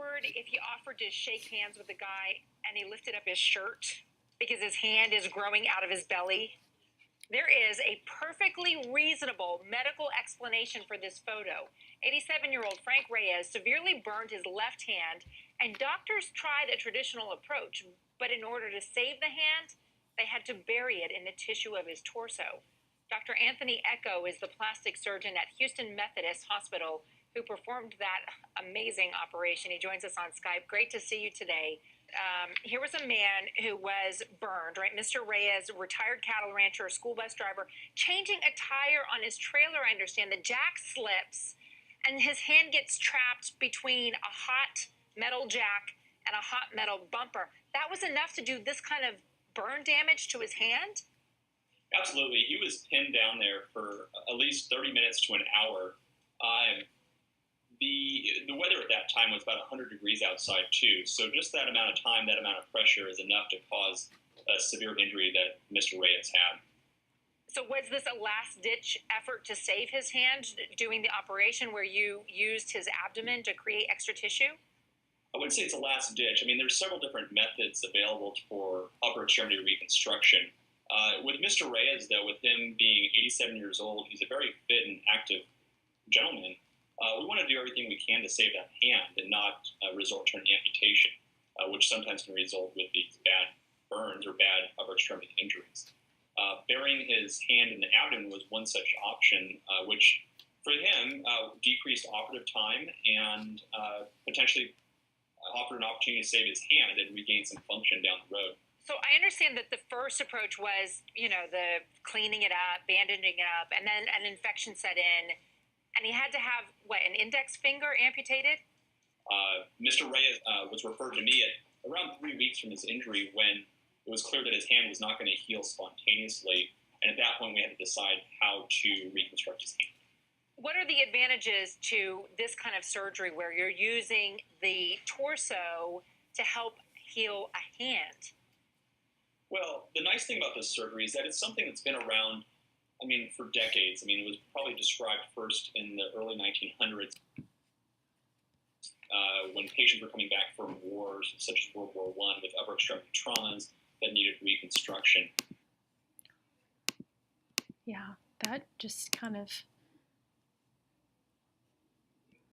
awkward if he offered to shake hands with the guy and he lifted up his shirt because his hand is growing out of his belly? There is a perfectly reasonable medical explanation for this photo. 87-year-old Frank Reyes severely burned his left hand, and doctors tried a traditional approach, but in order to save the hand, they had to bury it in the tissue of his torso. Dr. Anthony Echo is the plastic surgeon at Houston Methodist Hospital who performed that amazing operation. He joins us on Skype. Great to see you today. Here was a man who was burned, right? Mr. Reyes, retired cattle rancher, a school bus driver, changing a tire on his trailer, I understand. The jack slips, and his hand gets trapped between a hot metal jack and a hot metal bumper. That was enough to do this kind of burn damage to his hand? Absolutely. He was pinned down there for at least 30 minutes to an hour. The weather at that time was about 100 degrees outside, too. So just that amount of time, that amount of pressure is enough to cause a severe injury that Mr. Reyes had. So was this a last-ditch effort to save his hand, doing the operation where you used his abdomen to create extra tissue? I wouldn't say it's a last ditch. I mean, there's several different methods available for upper extremity reconstruction. With Mr. Reyes, though, with him being 87 years old, he's a very fit and active gentleman. We want to do everything we can to save that hand and not resort to an amputation, which sometimes can result with these bad burns or bad upper extremity injuries. Burying his hand in the abdomen was one such option, which for him decreased operative time and potentially offered an opportunity to save his hand and regain some function down the road. So I understand that the first approach was, the cleaning it up, bandaging it up, and then an infection set in, and he had to have, an index finger amputated? Mr. Reyes was referred to me at around 3 weeks from his injury when it was clear that his hand was not going to heal spontaneously, and at that point we had to decide how to reconstruct his hand. What are the advantages to this kind of surgery where you're using the torso to help heal a hand? Well, the nice thing about this surgery is that it's something that's been around, for decades. It was probably described first in the early 1900s when patients were coming back from wars such as World War I with upper extremity traumas that needed reconstruction. Yeah, that just kind of